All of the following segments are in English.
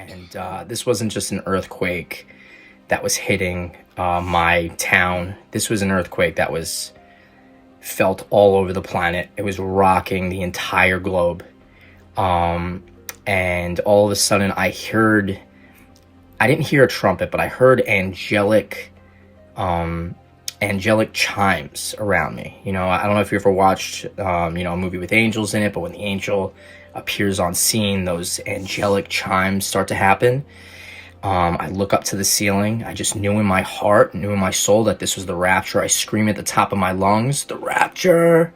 And this wasn't just an earthquake that was hitting my town. This was an earthquake that was felt all over the planet. It was rocking the entire globe. And all of a sudden I didn't hear a trumpet, but I heard angelic chimes around me. You know, I don't know if you ever watched, a movie with angels in it, but when the angel appears on scene, those angelic chimes start to happen. I look up to the ceiling. I just knew in my heart, knew in my soul that this was the rapture. I scream at the top of my lungs, the rapture.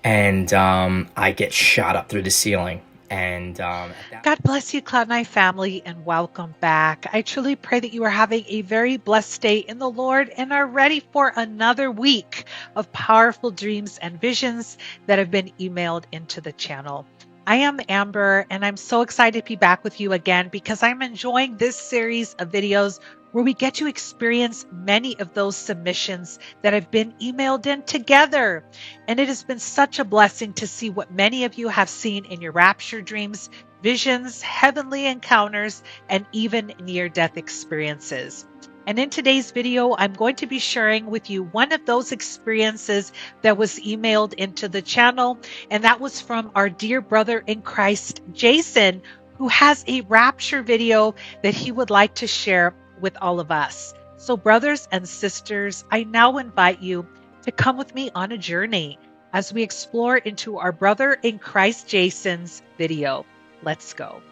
And I get shot up through the ceiling. And God bless you, Cloud9 family, and welcome back. I truly pray that you are having a very blessed day in the Lord and are ready for another week of powerful dreams and visions that have been emailed into the channel. I am Amber, and I'm so excited to be back with you again because I'm enjoying this series of videos where we get to experience many of those submissions that have been emailed in together. And it has been such a blessing to see what many of you have seen in your rapture dreams, visions, heavenly encounters, and even near-death experiences. And in today's video, I'm going to be sharing with you one of those experiences that was emailed into the channel, and that was from our dear brother in Christ, Jason, who has a rapture video that he would like to share with all of us. So brothers and sisters, I now invite you to come with me on a journey as we explore into our brother in Christ Jason's video. Let's go.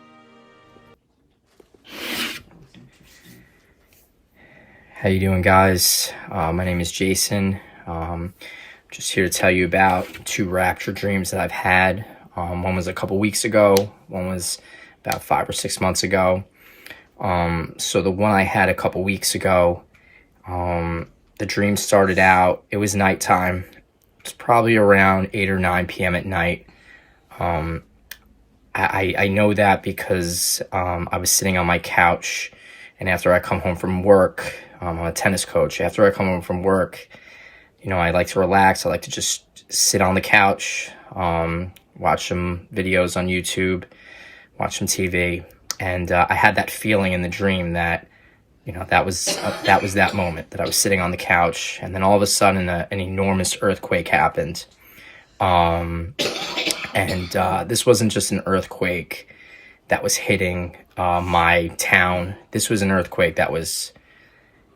How you doing, guys? My name is Jason. Just here to tell you about two rapture dreams that I've had. One was a couple weeks ago. One was about 5 or 6 months ago. So the one I had a couple weeks ago, the dream started out, it was nighttime. It's probably around 8 or 9 p.m. at night. I know that because I was sitting on my couch, and after I come home from work, I'm a tennis coach. After I come home from work, you know, I like to relax. I like to just sit on the couch, watch some videos on YouTube, watch some TV. And I had that feeling in the dream that, you know, that was that moment that I was sitting on the couch, and then all of a sudden an enormous earthquake happened. And this wasn't just an earthquake that was hitting my town. This was an earthquake that was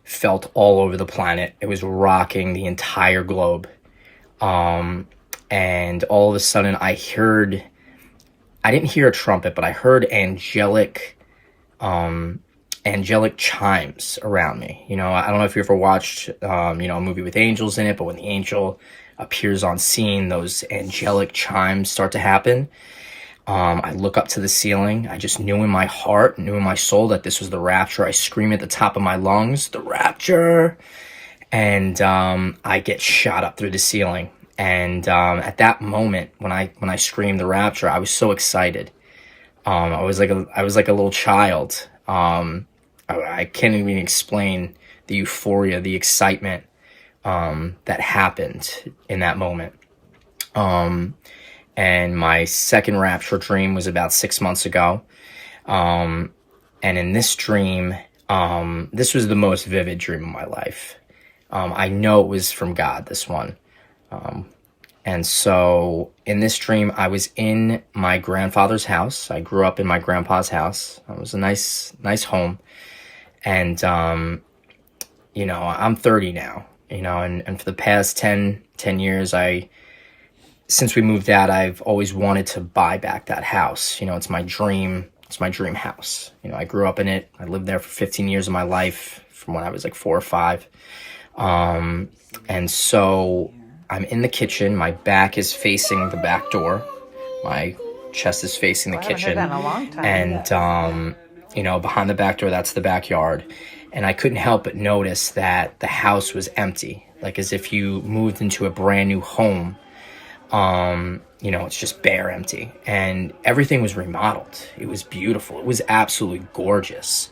felt all over the planet. It was rocking the entire globe. And all of a sudden I didn't hear a trumpet, but I heard angelic chimes around me. You know, I don't know if you ever watched, a movie with angels in it, but when the angel appears on scene, those angelic chimes start to happen. I look up to the ceiling. I just knew in my heart, knew in my soul that this was the rapture. I scream at the top of my lungs, the rapture. And I get shot up through the ceiling. And at that moment, when I screamed the rapture, I was so excited. I was like a little child. I can't even explain the euphoria, the excitement that happened in that moment. And my second rapture dream was about 6 months ago. And in this dream, this was the most vivid dream of my life. I know it was from God, this one. And so in this dream, I was in my grandfather's house. I grew up in my grandpa's house. It was a nice home. And, I'm 30 now, and for the past 10 years, since we moved out, I've always wanted to buy back that house. You know, it's my dream house. You know, I grew up in it. I lived there for 15 years of my life from when I was like 4 or 5. And so I'm in the kitchen. My back is facing the back door. My chest is facing the kitchen. I haven't heard that in a long time. And, behind the back door, that's the backyard. And I couldn't help but notice that the house was empty, like as if you moved into a brand new home. It's just bare empty, and everything was remodeled. It was beautiful. It was absolutely gorgeous.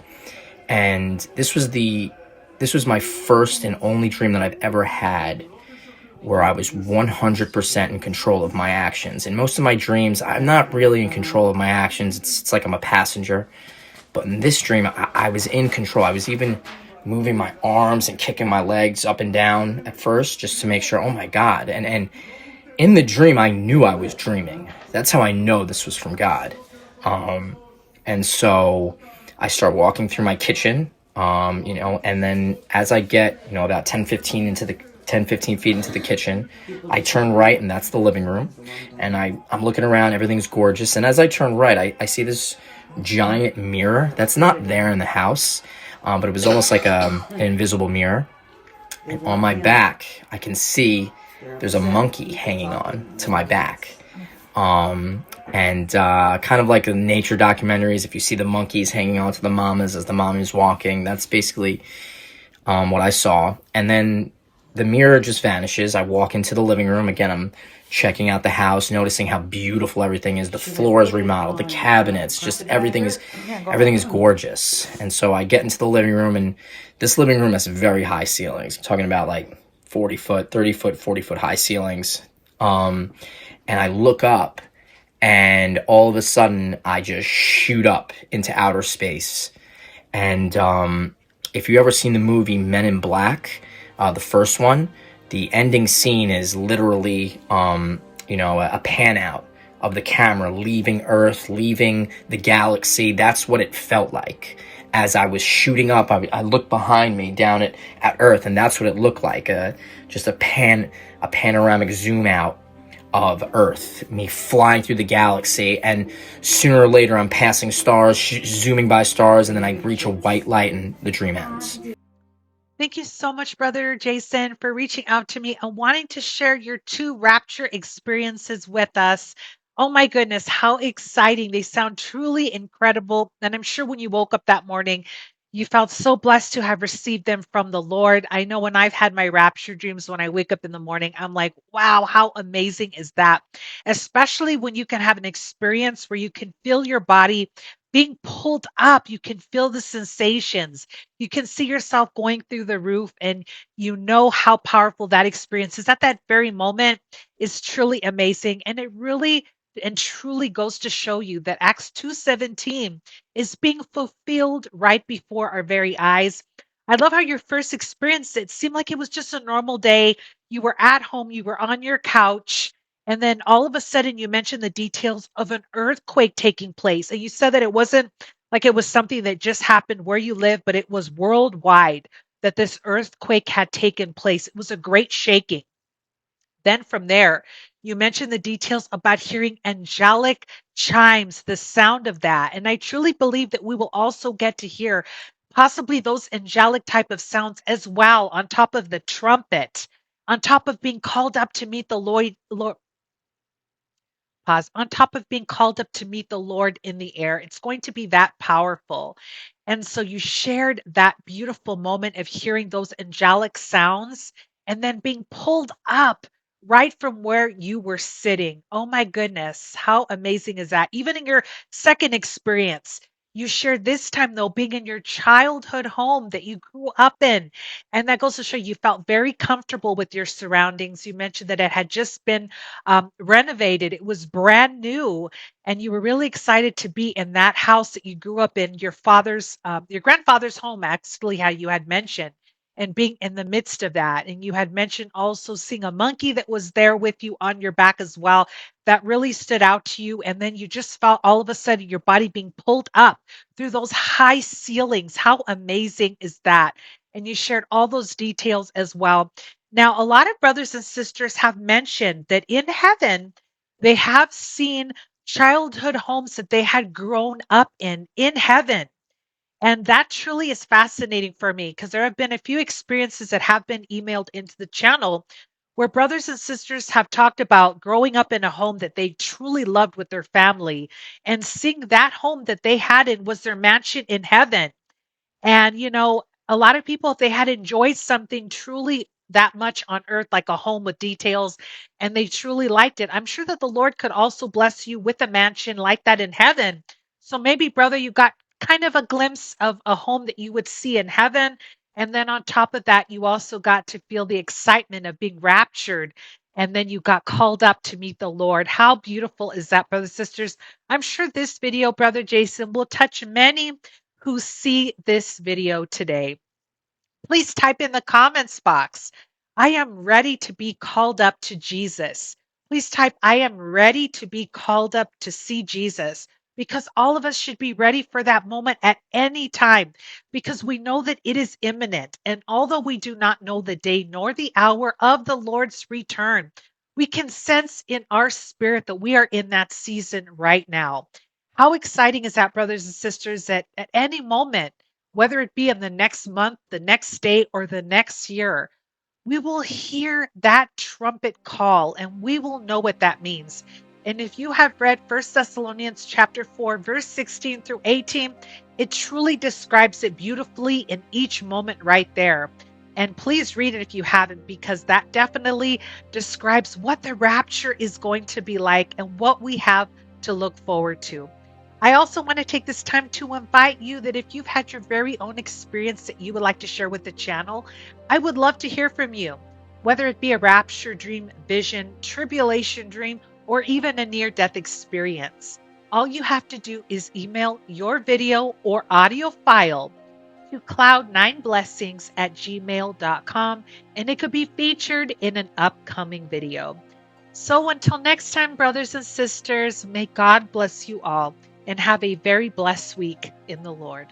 And this was my first and only dream that I've ever had where I was 100% in control of my actions. In most of my dreams, I'm not really in control of my actions. It's like I'm a passenger. But in this dream, I was in control. I was even moving my arms and kicking my legs up and down at first just to make sure, oh my God. And in the dream, I knew I was dreaming. That's how I know this was from God. And so I start walking through my kitchen, and then as I get, about 10, 15 feet into the kitchen, I turn right, and that's the living room. And I'm looking around, everything's gorgeous. And as I turn right, I see this giant mirror that's not there in the house, but it was almost like an invisible mirror. And on my back, I can see there's a monkey hanging on to my back. And kind of like the nature documentaries, if you see the monkeys hanging on to the mamas as the mommy's walking, that's basically what I saw. And then the mirror just vanishes. I walk into the living room. Again, I'm checking out the house, noticing how beautiful everything is. The floor is remodeled, the cabinets, just everything is gorgeous. And so I get into the living room, and this living room has very high ceilings. I'm talking about like 40 foot, 30 foot, 40 foot high ceilings. And I look up, and all of a sudden I just shoot up into outer space. And if you ever seen the movie Men in Black, the first one, the ending scene is literally a pan out of the camera leaving Earth, leaving the galaxy. That's what it felt like as I was shooting up. I looked behind me down at Earth, and that's what it looked like, just a panoramic zoom out of Earth, me flying through the galaxy. And sooner or later I'm passing stars, zooming by stars, and then I reach a white light and the dream ends. Thank you so much, Brother Jason, for reaching out to me and wanting to share your 2 rapture experiences with us. Oh my goodness, how exciting. They sound truly incredible. And I'm sure when you woke up that morning, you felt so blessed to have received them from the Lord. I know when I've had my rapture dreams, when I wake up in the morning, I'm like, wow, how amazing is that? Especially when you can have an experience where you can feel your body being pulled up. You can feel the sensations. You can see yourself going through the roof, and you know how powerful that experience is at that very moment is truly amazing. And it really and truly goes to show you that Acts 2:17 is being fulfilled right before our very eyes. I love how your first experience, it seemed like it was just a normal day. You were at home, you were on your couch, and then all of a sudden you mentioned the details of an earthquake taking place. And you said that it wasn't like it was something that just happened where you live, but it was worldwide that this earthquake had taken place. It was a great shaking. Then from there, you mentioned the details about hearing angelic chimes, the sound of that. And I truly believe that we will also get to hear possibly those angelic type of sounds as well, on top of the trumpet, on top of being called up to meet the Lord, on top of being called up to meet the Lord in the air. It's going to be that powerful. And so you shared that beautiful moment of hearing those angelic sounds and then being pulled up right from where you were sitting. Oh my goodness, how amazing is that? Even in your second experience, you shared this time though being in your childhood home that you grew up in. And that goes to show you felt very comfortable with your surroundings. You mentioned that it had just been renovated. It was brand new, and you were really excited to be in that house that you grew up in, your grandfather's home, actually, how you had mentioned, and being in the midst of that. And you had mentioned also seeing a monkey that was there with you on your back as well. That really stood out to you. And then you just felt all of a sudden your body being pulled up through those high ceilings. How amazing is that? And you shared all those details as well. Now, a lot of brothers and sisters have mentioned that in heaven, they have seen childhood homes that they had grown up in heaven. And that truly is fascinating for me because there have been a few experiences that have been emailed into the channel where brothers and sisters have talked about growing up in a home that they truly loved with their family and seeing that home that they had in was their mansion in heaven. And, a lot of people, if they had enjoyed something truly that much on earth, like a home with details, and they truly liked it, I'm sure that the Lord could also bless you with a mansion like that in heaven. So maybe, brother, you got kind of a glimpse of a home that you would see in heaven. And then on top of that, you also got to feel the excitement of being raptured. And then you got called up to meet the Lord. How beautiful is that, brothers and sisters? I'm sure this video, Brother Jason, will touch many who see this video today, please type in the comments box, I am ready to be called up to Jesus. Please type, I am ready to be called up to see Jesus, because all of us should be ready for that moment at any time, because we know that it is imminent. And although we do not know the day nor the hour of the Lord's return, we can sense in our spirit that we are in that season right now. How exciting is that, brothers and sisters, that at any moment, whether it be in the next month, the next day, or the next year, we will hear that trumpet call and we will know what that means. And if you have read 1 Thessalonians chapter 4, verse 16 through 18, it truly describes it beautifully in each moment right there. And please read it if you haven't, because that definitely describes what the rapture is going to be like and what we have to look forward to. I also want to take this time to invite you that if you've had your very own experience that you would like to share with the channel, I would love to hear from you, whether it be a rapture dream, vision, tribulation dream, or even a near death experience. All you have to do is email your video or audio file to cloud9blessings@gmail.com, and it could be featured in an upcoming video. So until next time, brothers and sisters, may God bless you all and have a very blessed week in the Lord.